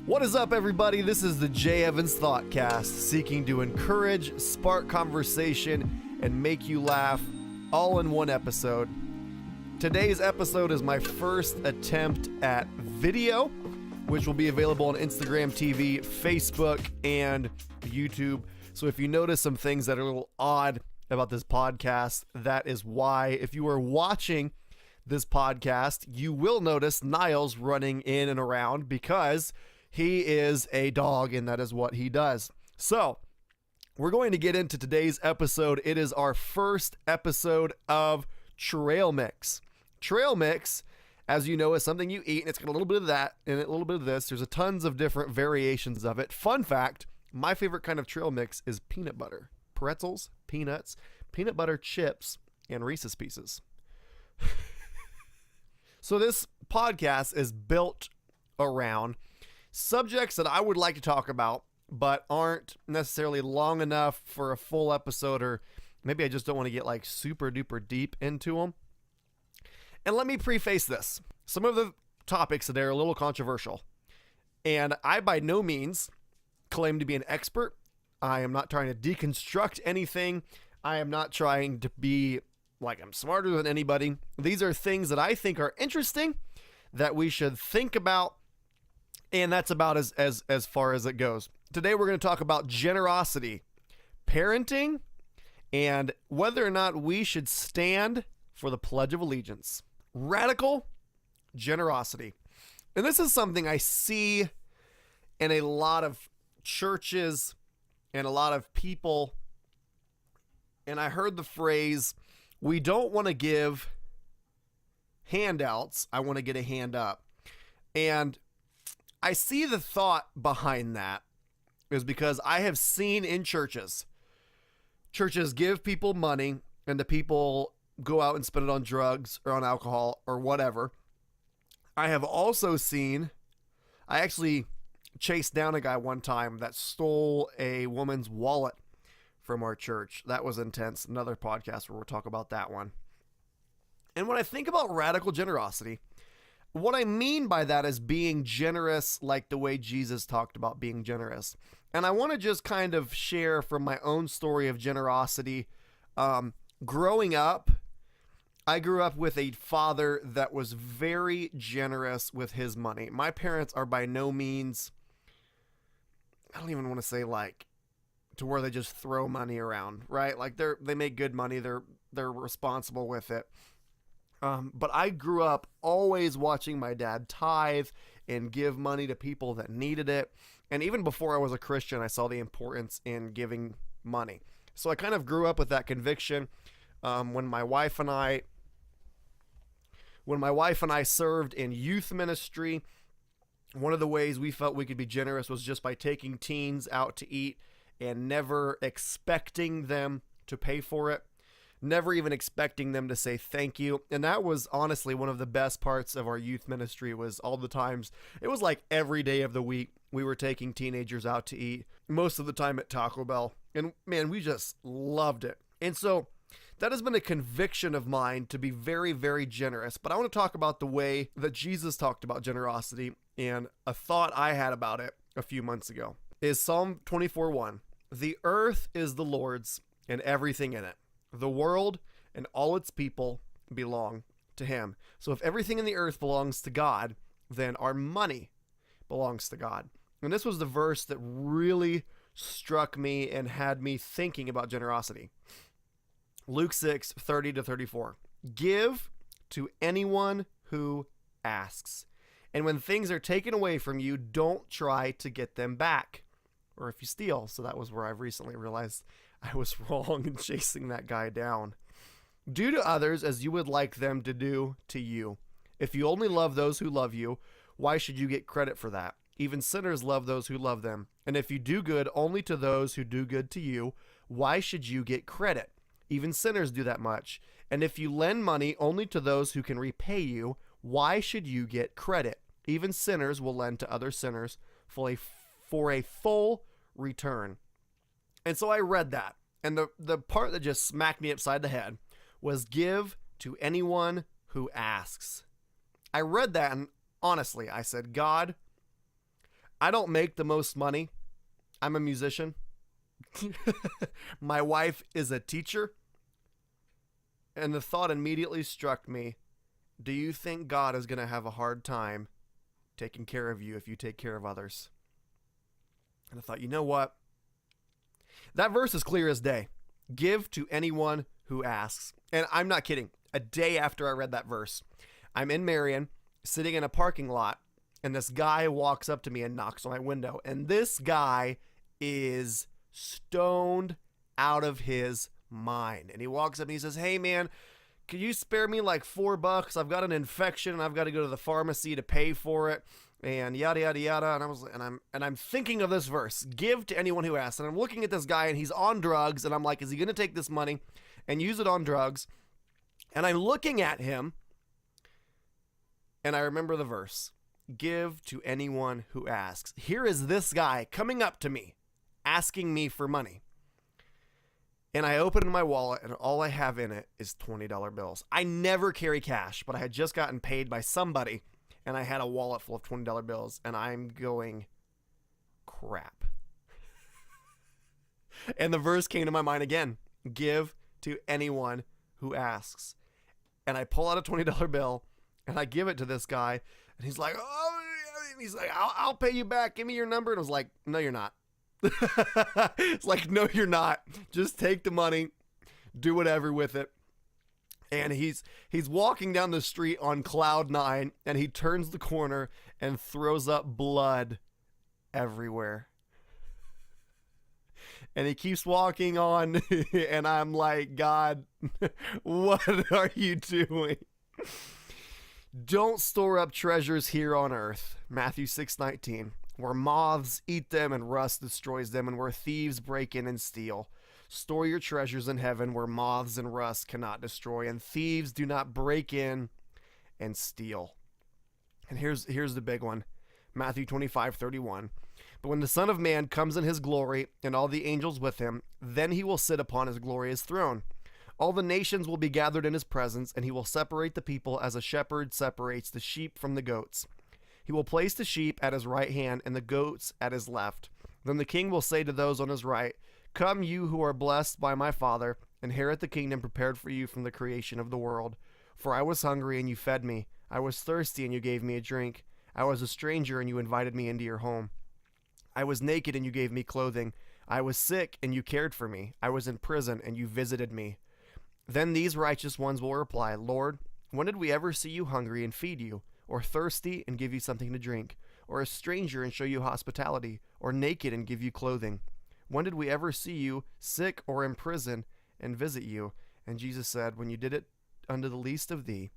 What is up, everybody? This is the J. Evans Thoughtcast, seeking to encourage, spark conversation, and make you laugh, all in one episode. Today's episode is my first attempt at video, which will be available on Instagram TV, Facebook, and YouTube. So if you notice some things that are a little odd about this podcast, that is why. If you are watching this podcast, you will notice Niles running in and around because he is a dog, and that is what he does. So, we're going to get into today's episode. It is our first episode of Trail Mix. Trail Mix, as you know, is something you eat, and it's got a little bit of that and a little bit of this. There's a tons of different variations of it. Fun fact, my favorite kind of trail mix is peanut butter. Pretzels, peanuts, peanut butter chips, and Reese's Pieces. So this podcast is built around subjects that I would like to talk about, but aren't necessarily long enough for a full episode, or maybe I just don't want to get like super duper deep into them. And let me preface this. Some of the topics today are a little controversial, and I by no means claim to be an expert. I am not trying to deconstruct anything. I am not trying to be like I'm smarter than anybody. These are things that I think are interesting that we should think about. And that's about as far as it goes. Today we're going to talk about generosity, parenting, and whether or not we should stand for the Pledge of Allegiance. Radical generosity. And this is something I see in a lot of churches and a lot of people. And I heard the phrase, we don't want to give handouts, I want to get a hand up. And I see the thought behind that is because I have seen in churches give people money and the people go out and spend it on drugs or on alcohol or whatever. I have also seen, I actually chased down a guy one time that stole a woman's wallet from our church. That was intense. Another podcast where we'll talk about that one. And when I think about radical generosity, what I mean by that is being generous like the way Jesus talked about being generous. And I want to just kind of share from my own story of generosity. Growing up, I grew up with a father that was very generous with his money. My parents are by no means, I don't even want to say like to where they just throw money around, right? Like they make good money. They're responsible with it. But I grew up always watching my dad tithe and give money to people that needed it. And even before I was a Christian, I saw the importance in giving money. So I kind of grew up with that conviction. When my wife and I served in youth ministry, one of the ways we felt we could be generous was just by taking teens out to eat and never expecting them to pay for it. Never even expecting them to say thank you. And that was honestly one of the best parts of our youth ministry, was all the times. It was like every day of the week we were taking teenagers out to eat, most of the time at Taco Bell. And man, we just loved it. And so that has been a conviction of mine to be very, very generous. But I want to talk about the way that Jesus talked about generosity, and a thought I had about it a few months ago is Psalm 24:1. The earth is the Lord's and everything in it. The world and all its people belong to him. So if everything in the earth belongs to God, then our money belongs to God. And this was the verse that really struck me and had me thinking about generosity. Luke 6:30-34. Give to anyone who asks. And when things are taken away from you, don't try to get them back. Or if you steal. So that was where I've recently realized I was wrong in chasing that guy down. Do to others as you would like them to do to you. If you only love those who love you, why should you get credit for that? Even sinners love those who love them. And if you do good only to those who do good to you, why should you get credit? Even sinners do that much. And if you lend money only to those who can repay you, why should you get credit? Even sinners will lend to other sinners for a full return. And so I read that, and the part that just smacked me upside the head was give to anyone who asks. I read that, and honestly, I said, God, I don't make the most money. I'm a musician. My wife is a teacher. And the thought immediately struck me, do you think God is going to have a hard time taking care of you if you take care of others? And I thought, you know what? That verse is clear as day. Give to anyone who asks. And I'm not kidding. A day after I read that verse, I'm in Marion, sitting in a parking lot, and this guy walks up to me and knocks on my window. And this guy is stoned out of his mind. And he walks up and he says, hey man, could you spare me like $4? I've got an infection and I've got to go to the pharmacy to pay for it. And yada yada yada. And I'm thinking of this verse, give to anyone who asks. And I'm looking at this guy and he's on drugs, and I'm like, is he gonna take this money and use it on drugs? And I'm looking at him and I remember the verse, give to anyone who asks. Here is this guy coming up to me asking me for money. And I open my wallet and all I have in it is $20 bills. I never carry cash, but I had just gotten paid by somebody and I had a wallet full of $20 bills, and I'm going, crap. And the verse came to my mind again, give to anyone who asks. And I pull out a $20 bill and I give it to this guy, and he's like, oh, he's like, I'll pay you back. Give me your number. And I was like, no, you're not. It's like, no, you're not. Just take the money, do whatever with it. And he's walking down the street on cloud 9, and he turns the corner and throws up blood everywhere. And he keeps walking on, and I'm like, God, what are you doing? Don't store up treasures here on earth, Matthew 6:19, where moths eat them and rust destroys them, and where thieves break in and steal. Store your treasures in heaven, where moths and rust cannot destroy, and thieves do not break in and steal. And here's the big one, Matthew 25:31. But when the Son of Man comes in his glory, and all the angels with him, then he will sit upon his glorious throne. All the nations will be gathered in his presence, and he will separate the people as a shepherd separates the sheep from the goats. He will place the sheep at his right hand and the goats at his left. Then the king will say to those on his right, come, you who are blessed by my Father, inherit the kingdom prepared for you from the creation of the world. For I was hungry, and you fed me. I was thirsty, and you gave me a drink. I was a stranger, and you invited me into your home. I was naked, and you gave me clothing. I was sick, and you cared for me. I was in prison, and you visited me. Then these righteous ones will reply, Lord, when did we ever see you hungry and feed you, or thirsty and give you something to drink, or a stranger and show you hospitality, or naked and give you clothing? When did we ever see you sick or in prison and visit you? And Jesus said, when you did it unto the least of thee,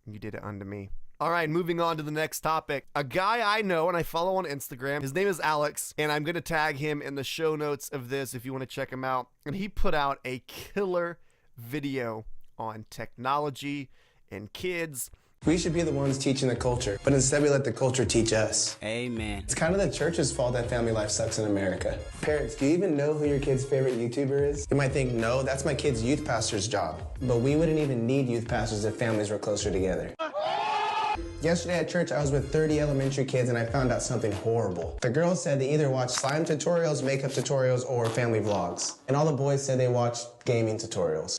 you did it unto me. All right, moving on to the next topic. A guy I know and I follow on Instagram, his name is Alex, and I'm going to tag him in the show notes of this if you want to check him out. And he put out a killer video on technology and kids. We should be the ones teaching the culture, but instead we let the culture teach us. Amen. It's kind of the church's fault that family life sucks in America. Parents, do you even know who your kid's favorite YouTuber is? You might think, no, that's my kid's youth pastor's job. But we wouldn't even need youth pastors if families were closer together. Yesterday at church, I was with 30 elementary kids and I found out something horrible. The girls said they either watch slime tutorials, makeup tutorials, or family vlogs. And all the boys said they watched gaming tutorials.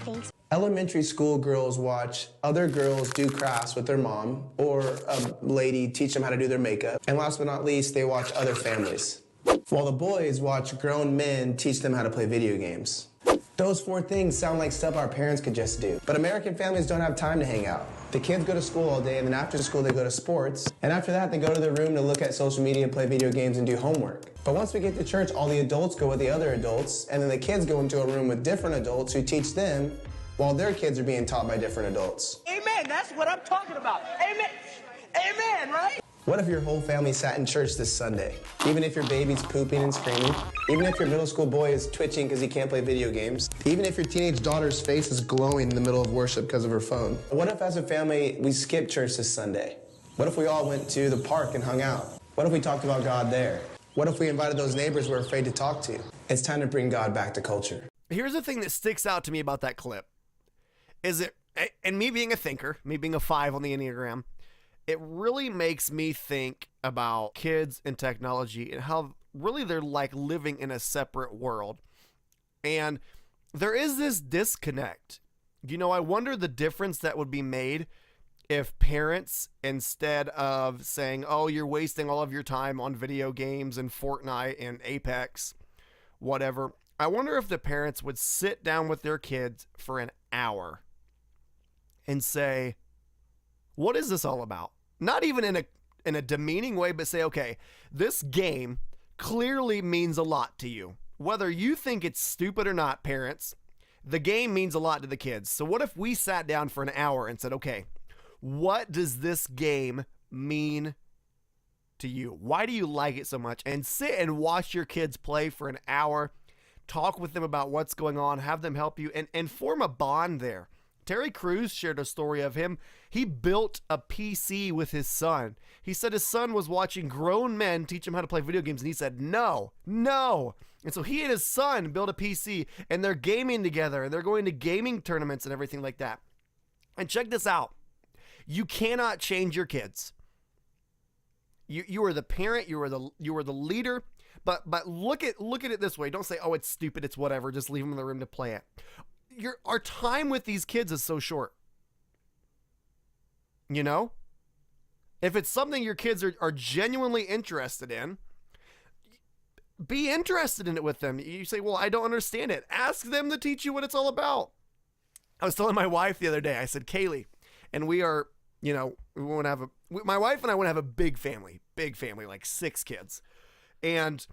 Thanks. Elementary school girls watch other girls do crafts with their mom, or a lady teach them how to do their makeup. And last but not least, they watch other families. While the boys watch grown men teach them how to play video games. Those 4 things sound like stuff our parents could just do. But American families don't have time to hang out. The kids go to school all day, and then after school they go to sports. And after that, they go to their room to look at social media, play video games, and do homework. But once we get to church, all the adults go with the other adults, and then the kids go into a room with different adults who teach them while their kids are being taught by different adults. Amen. That's what I'm talking about. Amen. Amen, right? What if your whole family sat in church this Sunday? Even if your baby's pooping and screaming, even if your middle school boy is twitching because he can't play video games, even if your teenage daughter's face is glowing in the middle of worship because of her phone. What if as a family we skipped church this Sunday? What if we all went to the park and hung out? What if we talked about God there? What if we invited those neighbors we're afraid to talk to? It's time to bring God back to culture. Here's the thing that sticks out to me about that clip. And me being a thinker, me being a 5 on the Enneagram, it really makes me think about kids and technology and how really they're like living in a separate world. And there is this disconnect. I wonder the difference that would be made if parents, instead of saying, oh, you're wasting all of your time on video games and Fortnite and Apex, whatever, I wonder if the parents would sit down with their kids for an hour and say, what is this all about? Not even in a demeaning way, but say, okay, this game clearly means a lot to you. Whether you think it's stupid or not, parents, the game means a lot to the kids. So what if we sat down for an hour and said, okay, what does this game mean to you? Why do you like it so much? And sit and watch your kids play for an hour, talk with them about what's going on, have them help you, and form a bond there. Terry Crews shared a story of him. He built a PC with his son. He said his son was watching grown men teach him how to play video games, and he said, no. And so he and his son built a PC, and they're gaming together, and they're going to gaming tournaments and everything like that. And check this out. You cannot change your kids. You are the parent, you are the leader, but look at it this way. Don't say, oh, it's stupid, it's whatever, just leave them in the room to play it. Our time with these kids is so short. If it's something your kids are genuinely interested in, be interested in it with them. You say, well, I don't understand it. Ask them to teach you what it's all about. I was telling my wife the other day, I said, Kaylee, and we are, we want to have my wife and I want to have a big family, like 6 kids. And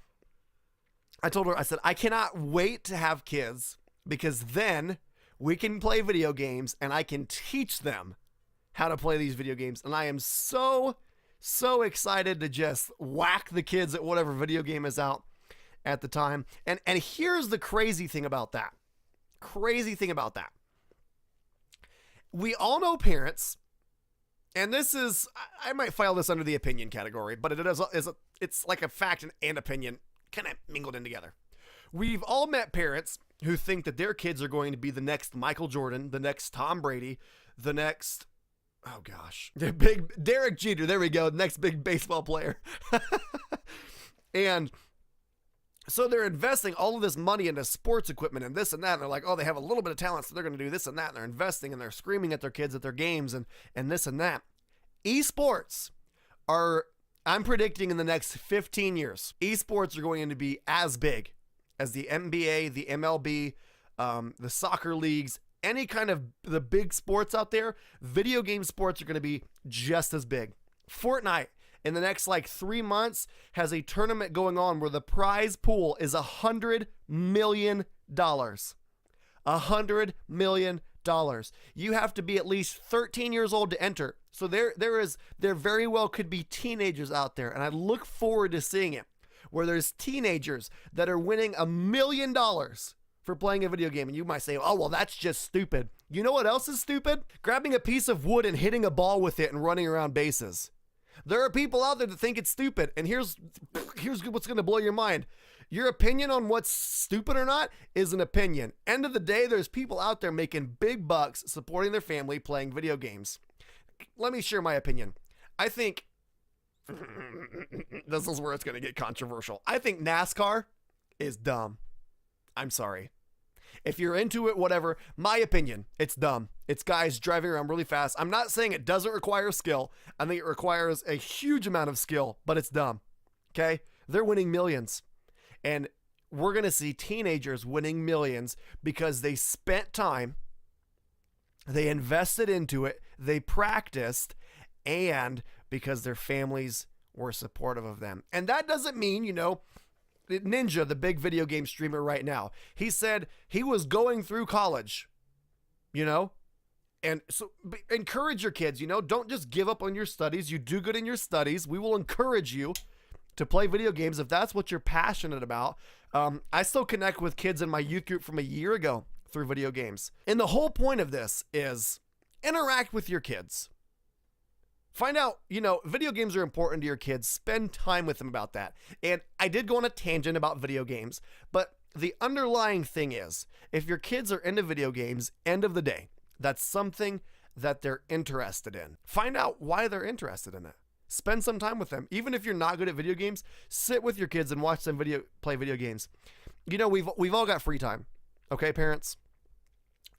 I told her, I said, I cannot wait to have kids, because then we can play video games and I can teach them how to play these video games. And I am so excited to just whack the kids at whatever video game is out at the time. And here's the crazy thing about that. We all know parents, and this is, I might file this under the opinion category, but it's like a fact and opinion kind of mingled in together. We've all met parents who think that their kids are going to be the next Michael Jordan, the next Tom Brady, the next, the big Derek Jeter. There we go. Next big baseball player. And so they're investing all of this money into sports equipment and this and that. And they're like, oh, they have a little bit of talent, so they're going to do this and that. And they're investing and they're screaming at their kids at their games and this and that. Esports are, I'm predicting in the next 15 years, esports are going to be as big as the NBA, the MLB, the soccer leagues, any kind of the big sports out there. Video game sports are going to be just as big. Fortnite in the next 3 months has a tournament going on where the prize pool is $100 million. $100 million. You have to be at least 13 years old to enter. So there very well could be teenagers out there, and I look forward to seeing it, where there's teenagers that are winning $1 million for playing a video game. And you might say, oh, well, that's just stupid. You know what else is stupid? Grabbing a piece of wood and hitting a ball with it and running around bases. There are people out there that think it's stupid. And here's what's going to blow your mind. Your opinion on what's stupid or not is an opinion. End of the day, there's people out there making big bucks supporting their family playing video games. Let me share my opinion. I think this is where it's going to get controversial. I think NASCAR is dumb. I'm sorry. If you're into it, whatever, my opinion, it's dumb. It's guys driving around really fast. I'm not saying it doesn't require skill. I think it requires a huge amount of skill, but it's dumb. Okay? They're winning millions. And we're going to see teenagers winning millions because they spent time, they invested into it, they practiced, and because their families were supportive of them. And that doesn't mean, Ninja, the big video game streamer right now, he said he was going through college, and so encourage your kids, don't just give up on your studies. You do good in your studies. We will encourage you to play video games if that's what you're passionate about. I still connect with kids in my youth group from a year ago through video games. And the whole point of this is interact with your kids. Find out, video games are important to your kids. Spend time with them about that. And I did go on a tangent about video games, but the underlying thing is, if your kids are into video games, end of the day, that's something that they're interested in. Find out why they're interested in it. Spend some time with them. Even if you're not good at video games, sit with your kids and watch them play video games. You know, we've all got free time. Okay, parents?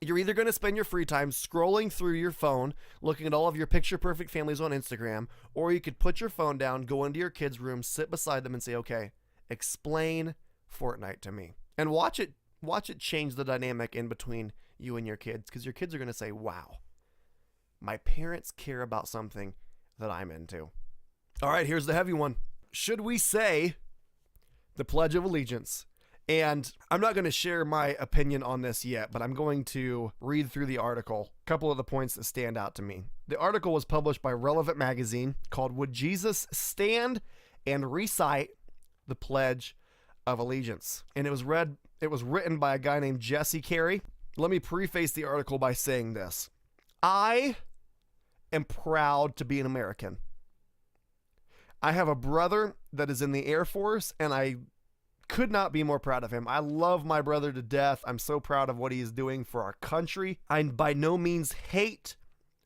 You're either going to spend your free time scrolling through your phone, looking at all of your picture-perfect families on Instagram, or you could put your phone down, go into your kids' room, sit beside them and say, okay, explain Fortnite to me. And watch it change the dynamic in between you and your kids, because your kids are going to say, wow, my parents care about something that I'm into. All right, here's the heavy one. Should we say the Pledge of Allegiance? And I'm not going to share my opinion on this yet, but I'm going to read through the article, a couple of the points that stand out to me. The article was published by Relevant Magazine called Would Jesus Stand and Recite the Pledge of Allegiance? And it was written by a guy named Jesse Carey. Let me preface the article by saying this. I am proud to be an American. I have a brother that is in the Air Force, and I could not be more proud of him. I love my brother to death. I'm so proud of what he is doing for our country. I by no means hate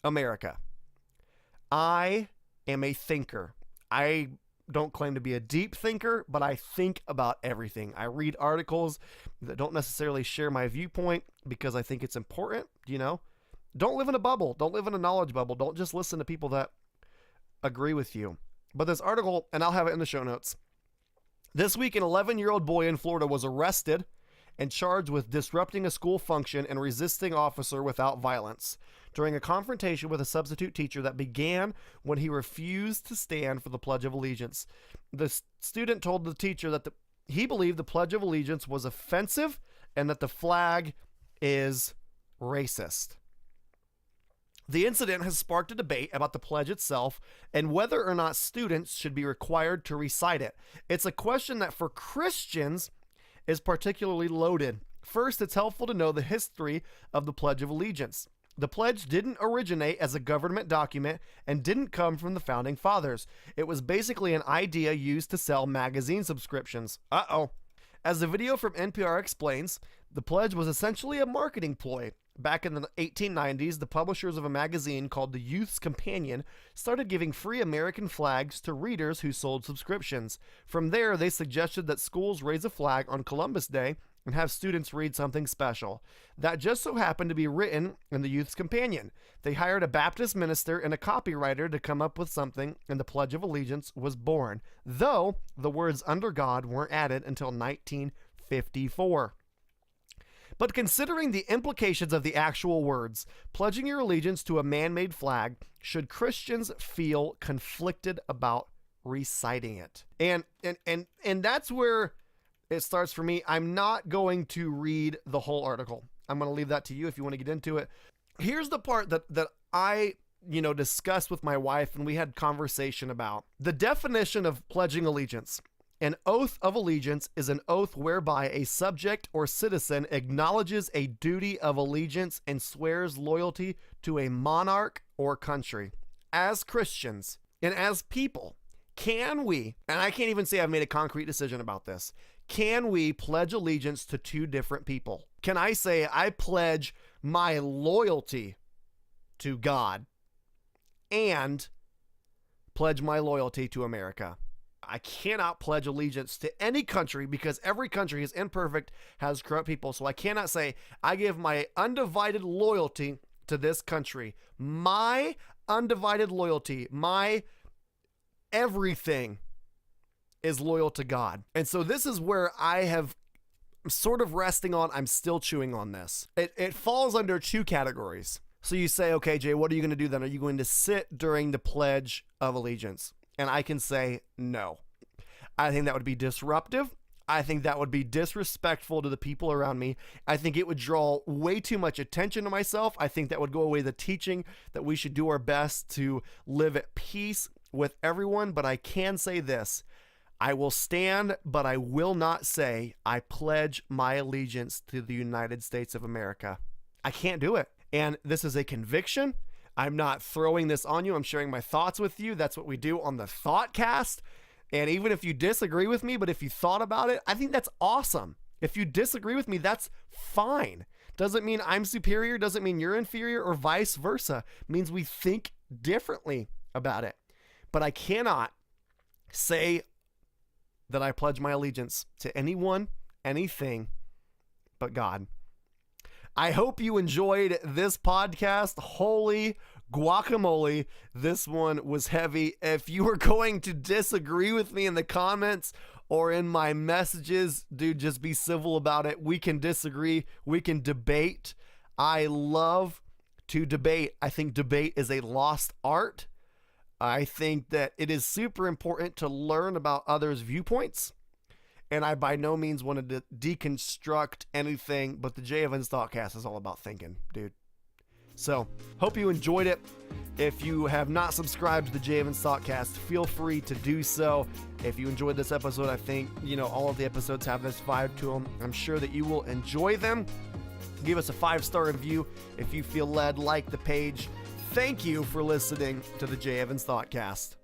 America. I am a thinker. I don't claim to be a deep thinker, but I think about everything. I read articles that don't necessarily share my viewpoint because I think it's important, you know? Don't live in a bubble. Don't live in a knowledge bubble. Don't just listen to people that agree with you. But this article, and I'll have it in the show notes. This week, an 11-year-old boy in Florida was arrested and charged with disrupting a school function and resisting officer without violence during a confrontation with a substitute teacher that began when he refused to stand for the Pledge of Allegiance. The student told the teacher that he believed the Pledge of Allegiance was offensive and that the flag is racist. The incident has sparked a debate about the pledge itself and whether or not students should be required to recite it. It's a question that for Christians is particularly loaded. First, it's helpful to know the history of the Pledge of Allegiance. The pledge didn't originate as a government document and didn't come from the founding fathers. It was basically an idea used to sell magazine subscriptions. As the video from NPR explains, the pledge was essentially a marketing ploy. Back in the 1890s, the publishers of a magazine called The Youth's Companion started giving free American flags to readers who sold subscriptions. From there, they suggested that schools raise a flag on Columbus Day and have students read something special. That just so happened to be written in The Youth's Companion. They hired a Baptist minister and a copywriter to come up with something, and the Pledge of Allegiance was born, though the words "under God" weren't added until 1954. But considering the implications of the actual words, pledging your allegiance to a man-made flag, should Christians feel conflicted about reciting it? And that's where it starts for me. I'm not going to read the whole article. I'm going to leave that to you if you want to get into it. Here's the part that I discussed with my wife and we had conversation about. The definition of pledging allegiance. An oath of allegiance is an oath whereby a subject or citizen acknowledges a duty of allegiance and swears loyalty to a monarch or country. As Christians and as people, can we, and I can't even say I've made a concrete decision about this, can we pledge allegiance to two different people? Can I say I pledge my loyalty to God and pledge my loyalty to America? I cannot pledge allegiance to any country because every country is imperfect, has corrupt people. So I cannot say I give my undivided loyalty to this country. My undivided loyalty, my everything is loyal to God. And so this is where I'm sort of resting on, I'm still chewing on this. It falls under two categories. So you say, okay, Jay, what are you going to do then? Are you going to sit during the Pledge of Allegiance? And I can say no. I think that would be disruptive. I think that would be disrespectful to the people around me. I think it would draw way too much attention to myself. I think that would go away the teaching that we should do our best to live at peace with everyone. But I can say this. I will stand, but I will not say I pledge my allegiance to the United States of America. I can't do it. And this is a conviction. I'm not throwing this on you. I'm sharing my thoughts with you. That's what we do on the Thoughtcast. And even if you disagree with me, but if you thought about it, I think that's awesome. If you disagree with me, that's fine. Doesn't mean I'm superior, doesn't mean you're inferior, or vice versa. It means we think differently about it. But I cannot say that I pledge my allegiance to anyone, anything but God. I hope you enjoyed this podcast. Holy guacamole, this one was heavy. If you are going to disagree with me in the comments or in my messages, dude, just be civil about it. We can disagree. We can debate. I love to debate. I think debate is a lost art. I think that it is super important to learn about others' viewpoints. And I by no means want to deconstruct anything, but the Jay Evans Thoughtcast is all about thinking, dude. So, hope you enjoyed it. If you have not subscribed to the Jay Evans Thoughtcast, feel free to do so. If you enjoyed this episode, I think, all of the episodes have this vibe to them. I'm sure that you will enjoy them. Give us a 5-star review if you feel led, like the page. Thank you for listening to the Jay Evans Thoughtcast.